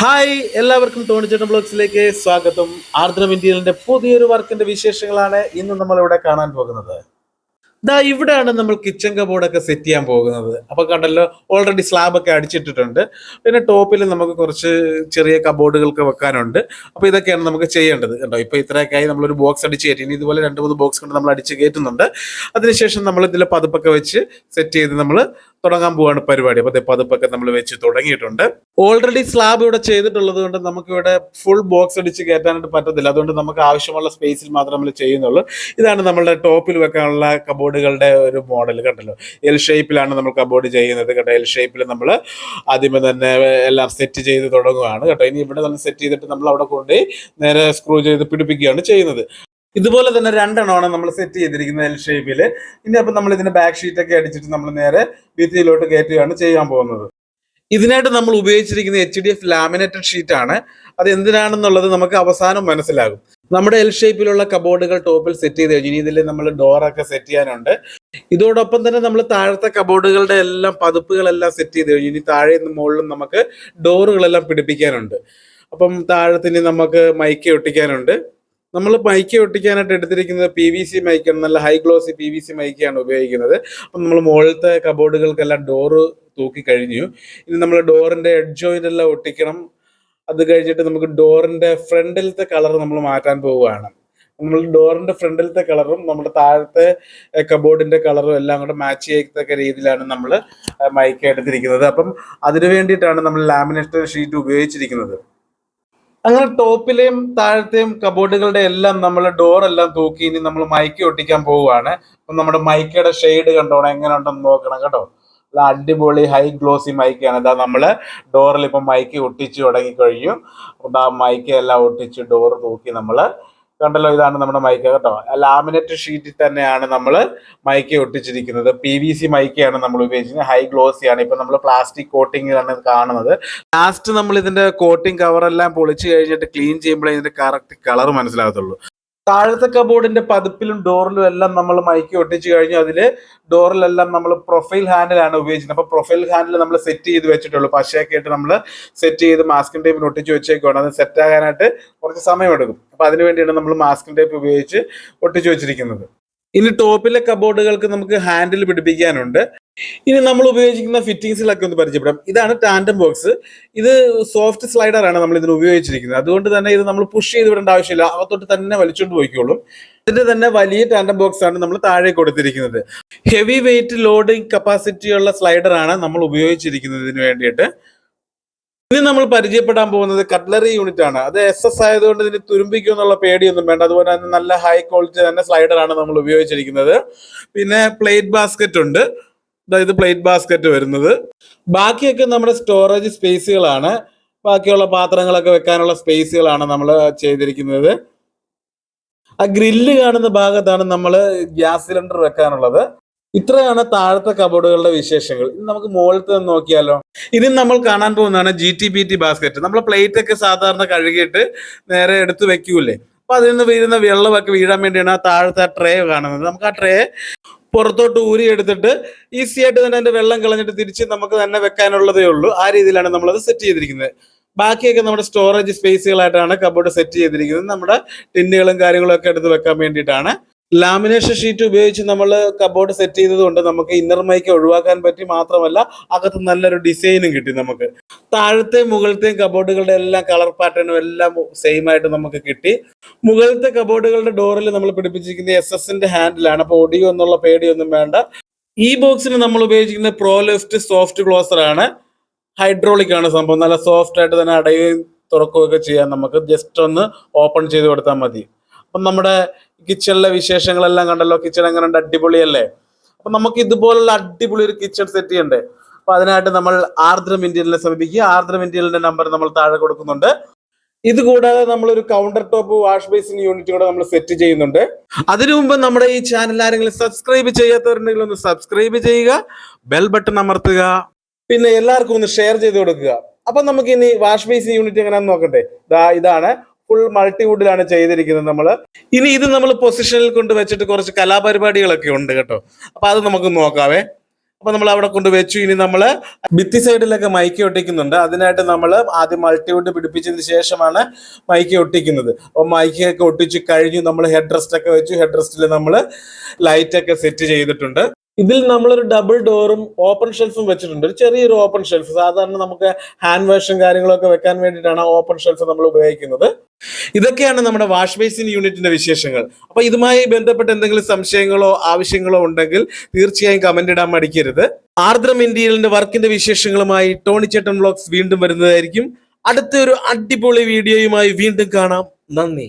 Hi, എല്ലാവർക്കും Tony ചേട്ടൻ ബ്ലോഗ്സിലേക്ക് സ്വാഗതം. ആർദ്രം ഇന്ത്യയിലെ പുതിയൊരു വർക്കിന്റെ വിശേഷങ്ങളാണ് ഇന്ന് നമ്മൾ ഇവിടെ കാണാൻ പോകുന്നത്. ഇവിടെയാണ് നമ്മൾ കിച്ചൺ കബോർഡൊക്കെ സെറ്റ് ചെയ്യാൻ പോകുന്നത്. അപ്പൊ കണ്ടല്ലോ, ഓൾറെഡി സ്ലാബ് ഒക്കെ അടിച്ചിട്ടിട്ടുണ്ട്. പിന്നെ ടോപ്പിൽ നമുക്ക് കുറച്ച് ചെറിയ കബോർഡുകൾക്ക് വെക്കാനുണ്ട്. അപ്പൊ ഇതൊക്കെയാണ് നമുക്ക് ചെയ്യേണ്ടത്. കണ്ടോ, ഇപ്പൊ ഇത്രയൊക്കെ ആയി നമ്മളൊരു ബോക്സ് അടിച്ച് കയറ്റി. ഇനി ഇതുപോലെ 2-3 ബോക്സ് കൊണ്ട് നമ്മൾ അടിച്ച് കയറ്റുന്നുണ്ട്. അതിനുശേഷം നമ്മൾ ഇതിൽ പതുപ്പൊക്കെ വെച്ച് സെറ്റ് ചെയ്ത് നമ്മൾ തുടങ്ങാൻ പോവാണ് പരിപാടി. അപ്പൊ പതുപ്പൊക്കെ നമ്മൾ വെച്ച് തുടങ്ങിയിട്ടുണ്ട്. ഓൾറെഡി സ്ലാബ് ഇവിടെ ചെയ്തിട്ടുള്ളത് കൊണ്ട് നമുക്ക് ഇവിടെ ഫുൾ ബോക്സ് അടിച്ച് കയറ്റാനായിട്ട് പറ്റത്തില്ല. അതുകൊണ്ട് നമുക്ക് ആവശ്യമുള്ള സ്പേസിൽ മാത്രം നമ്മൾ ചെയ്യുന്നുള്ളൂ. ഇതാണ് നമ്മളുടെ ടോപ്പിൽ വെക്കാനുള്ള കബോർഡുകളുടെ ഒരു മോഡൽ. കണ്ടല്ലോ, എൽ ഷേപ്പിലാണ് നമ്മൾ കബോർഡ് ചെയ്യുന്നത്. കേട്ടോ, എൽ ഷേപ്പിൽ നമ്മൾ ആദ്യമേ തന്നെ എല്ലാം സെറ്റ് ചെയ്ത് തുടങ്ങുകയാണ്. കേട്ടോ, ഇനി ഇവിടെ നമ്മൾ സെറ്റ് ചെയ്തിട്ട് നമ്മൾ അവിടെ കൊണ്ടുപോയി നേരെ സ്ക്രൂ ചെയ്ത് പിടിപ്പിക്കുകയാണ് ചെയ്യുന്നത്. ഇതുപോലെ തന്നെ 2 നമ്മൾ സെറ്റ് ചെയ്തിരിക്കുന്നത് എൽ ഷേപ്പിൽ. ഇനി അപ്പം നമ്മൾ ഇതിന്റെ ബാക്ക് ഷീറ്റ് ഒക്കെ അടിച്ചിട്ട് നമ്മൾ നേരെ ഭിത്തിയിലോട്ട് കയറ്റുകയാണ് ചെയ്യാൻ പോകുന്നത്. ഇതിനായിട്ട് നമ്മൾ ഉപയോഗിച്ചിരിക്കുന്ന HDF ലാമിനേറ്റഡ് ഷീറ്റ് ആണ്. അത് എന്തിനാണെന്നുള്ളത് നമുക്ക് അവസാനം മനസ്സിലാകും. നമ്മുടെ എൽ ഷേപ്പിലുള്ള കബോർഡുകൾ ടോപ്പിൽ സെറ്റ് ചെയ്ത് കഴിഞ്ഞു. ഇനി ഇതിൽ നമ്മൾ ഡോറൊക്കെ സെറ്റ് ചെയ്യാനുണ്ട്. ഇതോടൊപ്പം തന്നെ നമ്മൾ താഴത്തെ കബോർഡുകളുടെ എല്ലാം പതിപ്പുകളെല്ലാം സെറ്റ് ചെയ്ത് കഴിഞ്ഞു. ഇനി താഴെ മുകളിലും നമുക്ക് ഡോറുകളെല്ലാം പിടിപ്പിക്കാനുണ്ട്. അപ്പം താഴത്തിന് നമുക്ക് മൈക്ക് ഒട്ടിക്കാനുണ്ട്. നമ്മൾ മൈക്ക് ഒട്ടിക്കാനായിട്ട് എടുത്തിരിക്കുന്നത് PVC മൈക്കാണ്. നല്ല ഹൈ ഗ്ലോസി PVC മൈക്കാണ് ഉപയോഗിക്കുന്നത്. അപ്പം നമ്മൾ മുകളിലത്തെ കബോർഡുകൾക്കെല്ലാം ഡോറ് തൂക്കി കഴിഞ്ഞു. ഇനി നമ്മൾ ഡോറിന്റെ എഡ്ജ് ജോയിന്റ് എല്ലാം ഒട്ടിക്കണം. അത് കഴിഞ്ഞിട്ട് നമുക്ക് ഡോറിന്റെ ഫ്രണ്ടിലത്തെ കളർ നമ്മൾ മാറ്റാൻ പോവുകയാണ്. നമ്മൾ ഡോറിന്റെ ഫ്രണ്ടിലത്തെ കളറും നമ്മുടെ താഴത്തെ കബോർഡിന്റെ കളറും എല്ലാം കൂടെ മാച്ച് ചെയ്യത്തക്ക രീതിയിലാണ് നമ്മൾ മൈക്ക് എടുത്തിരിക്കുന്നത്. അപ്പം അതിനു വേണ്ടിയിട്ടാണ് നമ്മൾ ലാമിനേറ്റഡ് ഷീറ്റ് ഉപയോഗിച്ചിരിക്കുന്നത്. അങ്ങനെ ടോപ്പിലെയും താഴത്തെയും കബോർഡുകളുടെ എല്ലാം നമ്മൾ ഡോറെല്ലാം തൂക്കി ഇനി നമ്മൾ മൈക്ക് ഒട്ടിക്കാൻ പോവുകയാണ്. അപ്പം നമ്മുടെ മൈക്കയുടെ ഷെയ്ഡ് കണ്ടോണം, എങ്ങനെ ഉണ്ടെന്ന് നോക്കണം കേട്ടോ. നല്ല അടിപൊളി ഹൈ ഗ്ലോസി മൈക്കാണ്. ഇതാ നമ്മൾ ഡോറിൽ ഇപ്പം മൈക്ക് ഒട്ടിച്ച് തുടങ്ങിക്കഴിഞ്ഞു. അപ്പം ആ മൈക്ക് എല്ലാം ഒട്ടിച്ച് ഡോറ് തൂക്കി നമ്മൾ കണ്ടല്ലോ. ഇതാണ് നമ്മുടെ മൈക്ക് കേട്ടോ. ലാമിനേറ്റ് ഷീറ്റിൽ തന്നെയാണ് നമ്മൾ മൈക്ക് ഒട്ടിച്ചിരിക്കുന്നത്. PVC മൈക്കാണ് നമ്മൾ ഉപയോഗിച്ചിരിക്കുന്നത്. ഹൈ ഗ്ലോസി ആണ്. ഇപ്പൊ നമ്മൾ പ്ലാസ്റ്റിക് കോട്ടിംഗ് ആണ് കാണുന്നത്. ലാസ്റ്റ് നമ്മൾ ഇതിന്റെ കോട്ടിംഗ് കവറെല്ലാം പൊളിച്ചു കഴിഞ്ഞിട്ട് ക്ലീൻ ചെയ്യുമ്പോഴേ ഇതിന്റെ കറക്റ്റ് കളർ മനസ്സിലാകത്തുള്ളൂ. താഴത്തെ കബോർഡിന്റെ പതിപ്പിലും ഡോറിലും എല്ലാം നമ്മൾ മൈക്ക് ഒട്ടിച്ചു കഴിഞ്ഞു. അതില് ഡോറിലെല്ലാം നമ്മൾ പ്രൊഫൈൽ ഹാൻഡിലാണ് ഉപയോഗിച്ചത്. അപ്പൊ പ്രൊഫൈൽ ഹാൻഡിൽ നമ്മൾ സെറ്റ് ചെയ്ത് വെച്ചിട്ടുള്ളൂ. പശയൊക്കെ ആയിട്ട് നമ്മൾ സെറ്റ് ചെയ്ത് മാസ്കിൻ ടേപ്പിന് ഒട്ടിച്ച് വെച്ചേക്കുവാണ്. അത് സെറ്റ് ആകാനായിട്ട് കുറച്ച് സമയമെടുക്കും. അപ്പൊ അതിന് വേണ്ടിയാണ് നമ്മൾ മാസ്കിൻ ടേപ്പ് ഉപയോഗിച്ച് ഒട്ടിച്ചു വെച്ചിരിക്കുന്നത്. ഇനി ടോപ്പിലെ കബോർഡുകൾക്ക് നമുക്ക് ഹാൻഡിൽ പിടിപ്പിക്കാനുണ്ട്. ഇനി നമ്മൾ ഉപയോഗിച്ചിരിക്കുന്ന ഫിറ്റിംഗ്സിലൊക്കെ ഒന്ന് പരിചയപ്പെടാം. ഇതാണ് ടാൻഡം ബോക്സ്. ഇത് സോഫ്റ്റ് സ്ലൈഡർ ആണ് നമ്മൾ ഇതിന് ഉപയോഗിച്ചിരിക്കുന്നത്. അതുകൊണ്ട് തന്നെ ഇത് നമ്മൾ പുഷ് ചെയ്ത് വിടേണ്ട ആവശ്യമില്ല. അകത്തോട്ട് തന്നെ വലിച്ചുകൊണ്ട് പോയിക്കോളും. ഇതിന്റെ തന്നെ വലിയ ടാൻഡം ബോക്സ് ആണ് നമ്മൾ താഴെ കൊടുത്തിരിക്കുന്നത്. ഹെവി വെയിറ്റ് ലോഡിംഗ് കപ്പാസിറ്റി ഉള്ള സ്ലൈഡർ ആണ് നമ്മൾ ഉപയോഗിച്ചിരിക്കുന്നത് ഇതിന് വേണ്ടിയിട്ട്. ഇനി നമ്മൾ പരിചയപ്പെടാൻ പോകുന്നത് കട്ട്ലറി യൂണിറ്റ് ആണ്. അത് SS ആയതുകൊണ്ട് ഇതിന് തുരുമ്പിക്കും എന്നുള്ള പേടിയൊന്നും വേണ്ട. അതുപോലെ തന്നെ നല്ല ഹൈ ക്വാളിറ്റി തന്നെ സ്ലൈഡർ ആണ് നമ്മൾ ഉപയോഗിച്ചിരിക്കുന്നത്. പിന്നെ പ്ലേറ്റ് ബാസ്ക്കറ്റ് ഉണ്ട്. ഇത് പ്ലേറ്റ് ബാസ്ക്കറ്റ് വരുന്നത്. ബാക്കിയൊക്കെ നമ്മുടെ സ്റ്റോറേജ് സ്പേസുകളാണ്. ബാക്കിയുള്ള പാത്രങ്ങളൊക്കെ വെക്കാനുള്ള സ്പേസുകളാണ് നമ്മൾ ചെയ്തിരിക്കുന്നത്. ആ ഗ്രില്ല് കാണുന്ന ഭാഗത്താണ് നമ്മൾ ഗ്യാസ് സിലിണ്ടർ വെക്കാനുള്ളത്. ഇത്രയാണ് താഴത്തെ കബോർഡുകളുടെ വിശേഷങ്ങൾ. ഇനി നമുക്ക് മുകളിലത്തെ നോക്കിയാലോ. ഇനി നമ്മൾ കാണാൻ പോകുന്നതാണ് GTPT ബാസ്ക്കറ്റ്. നമ്മൾ പ്ലേറ്റ് ഒക്കെ സാധാരണ കഴുകിയിട്ട് നേരെ എടുത്ത് വെക്കൂലേ. അപ്പൊ അതിൽ നിന്ന് വീഴുന്ന വെള്ളമൊക്കെ വീഴാൻ വേണ്ടിയാണ് ആ താഴത്തെ ട്രേ കാണുന്നത്. നമുക്ക് ആ ട്രേ പുറത്തോട്ട് ഊരി എടുത്തിട്ട് ഈസി ആയിട്ട് തന്നെ അതിന്റെ വെള്ളം കളഞ്ഞിട്ട് തിരിച്ച് നമുക്ക് തന്നെ വെക്കാനുള്ളതേ ഉള്ളൂ. ആ രീതിയിലാണ് നമ്മളത് സെറ്റ് ചെയ്തിരിക്കുന്നത്. ബാക്കിയൊക്കെ നമ്മുടെ സ്റ്റോറേജ് സ്പേസുകളായിട്ടാണ് കബോർഡ് സെറ്റ് ചെയ്തിരിക്കുന്നത്. നമ്മുടെ ടിന്നുകളും കാര്യങ്ങളും ഒക്കെ എടുത്ത് വെക്കാൻ വേണ്ടിയിട്ടാണ്. ലാമിനേഷൻ ഷീറ്റ് ഉപയോഗിച്ച് നമ്മൾ കബോർഡ് സെറ്റ് ചെയ്തത് കൊണ്ട് നമുക്ക് ഇന്നർ മൈക്ക് ഒഴിവാക്കാൻ പറ്റി. മാത്രമല്ല അകത്ത് നല്ലൊരു ഡിസൈനും കിട്ടി നമുക്ക്. താഴത്തെയും മുകളിലത്തെയും കബോർഡുകളുടെ എല്ലാം കളർ പാറ്റേണും എല്ലാം സെയിം ആയിട്ട് നമുക്ക് കിട്ടി. മുകളിലത്തെ കബോർഡുകളുടെ ഡോറിൽ നമ്മൾ പിടിപ്പിച്ചിരിക്കുന്ന SS-ന്റെ ഹാൻഡിലാണ്. അപ്പോൾ ഒടിയോ എന്നുള്ള പേടിയൊന്നും വേണ്ട. ഈ ബോക്സിന് നമ്മൾ ഉപയോഗിച്ചിരിക്കുന്ന പ്രോ ലെഫ്റ്റ് സോഫ്റ്റ് ക്ലോസർ ആണ്. ഹൈഡ്രോളിക് ആണ് സംഭവം. നല്ല സോഫ്റ്റ് ആയിട്ട് തന്നെ അടയുകയും തുറക്കുകയൊക്കെ ചെയ്യാം. നമുക്ക് ജസ്റ്റ് ഒന്ന് ഓപ്പൺ ചെയ്ത് കൊടുത്താൽ മതി. അപ്പം നമ്മുടെ കിച്ചണിലെ വിശേഷങ്ങളെല്ലാം കണ്ടല്ലോ. കിച്ചൺ എങ്ങനെ ഉണ്ട്, അടിപൊളിയല്ലേ? അപ്പൊ നമുക്ക് ഇതുപോലുള്ള അടിപൊളി ഒരു കിച്ചൺ സെറ്റ് ചെയ്യണ്ടേ. അപ്പൊ അതിനായിട്ട് നമ്മൾ ആർദ്രം ഇന്ത്യയിലെ സമീപിക്കുക. ആർദ്രം ഇന്ത്യയിലെ നമ്പർ നമ്മൾ താഴെ കൊടുക്കുന്നുണ്ട്. ഇത് കൂടാതെ നമ്മളൊരു counter top wash basin unit കൂടെ നമ്മൾ സെറ്റ് ചെയ്യുന്നുണ്ട്. അതിനു മുമ്പ് നമ്മുടെ ഈ ചാനൽ ആരെങ്കിലും സബ്സ്ക്രൈബ് ചെയ്യാത്തവരുണ്ടെങ്കിൽ ഒന്ന് സബ്സ്ക്രൈബ് ചെയ്യുക, ബെൽ ബട്ടൺ അമർത്തുക, പിന്നെ എല്ലാവർക്കും ഒന്ന് ഷെയർ ചെയ്ത് കൊടുക്കുക. അപ്പൊ നമുക്ക് ഇനി വാഷ് ബേസിൻ യൂണിറ്റ് എങ്ങനെയാന്ന് നോക്കട്ടെ. ഇതാണ് ഫുൾ മൾട്ടിവുഡിലാണ് ചെയ്തിരിക്കുന്നത് നമ്മൾ. ഇനി ഇത് നമ്മൾ പൊസിഷനിൽ കൊണ്ട് വെച്ചിട്ട് കുറച്ച് കലാപരിപാടികളൊക്കെ ഉണ്ട് കേട്ടോ. അപ്പൊ അത് നമുക്ക് നോക്കാവേ. അപ്പൊ നമ്മൾ അവിടെ കൊണ്ട് വെച്ചു. ഇനി നമ്മൾ ഭിത്തി സൈഡിലൊക്കെ മൈക്ക് ഒട്ടിക്കുന്നുണ്ട്. അതിനായിട്ട് നമ്മൾ ആദ്യം മൾട്ടിവുഡ് പിടിപ്പിച്ചതിന് ശേഷമാണ് മൈക്ക് ഒട്ടിക്കുന്നത്. അപ്പൊ മൈക്ക് ഒക്കെ ഒട്ടിച്ച് കഴിഞ്ഞു. നമ്മൾ ഹെഡ് റെസ്റ്റ് ഒക്കെ വെച്ചു. ഹെഡ് റെസ്റ്റിൽ നമ്മൾ ലൈറ്റ് ഒക്കെ സെറ്റ് ചെയ്തിട്ടുണ്ട്. ഇതിൽ നമ്മളൊരു ഡബിൾ ഡോറും ഓപ്പൺ ഷെൽഫും വെച്ചിട്ടുണ്ട്. ഒരു ചെറിയൊരു ഓപ്പൺ ഷെൽഫ്. സാധാരണ നമുക്ക് ഹാൻഡ് വാഷും കാര്യങ്ങളൊക്കെ വെക്കാൻ വേണ്ടിയിട്ടാണ് ഓപ്പൺ ഷെൽഫ് നമ്മൾ ഉപയോഗിക്കുന്നത്. ഇതൊക്കെയാണ് നമ്മുടെ വാഷ് ബേസിൻ യൂണിറ്റിന്റെ വിശേഷങ്ങൾ. അപ്പൊ ഇതുമായി ബന്ധപ്പെട്ട് എന്തെങ്കിലും സംശയങ്ങളോ ആവശ്യങ്ങളോ ഉണ്ടെങ്കിൽ തീർച്ചയായും കമന്റ് ഇടാൻ മടിക്കരുത്. ആർദ്രം ഇന്റീരിയലിന്റെ വർക്കിന്റെ വിശേഷങ്ങളുമായി ടോണി ചേട്ടൻ വ്ലോഗ്സ് വീണ്ടും വരുന്നതായിരിക്കും. അടുത്തൊരു അടിപൊളി വീഡിയോയുമായി വീണ്ടും കാണാം. നന്ദി.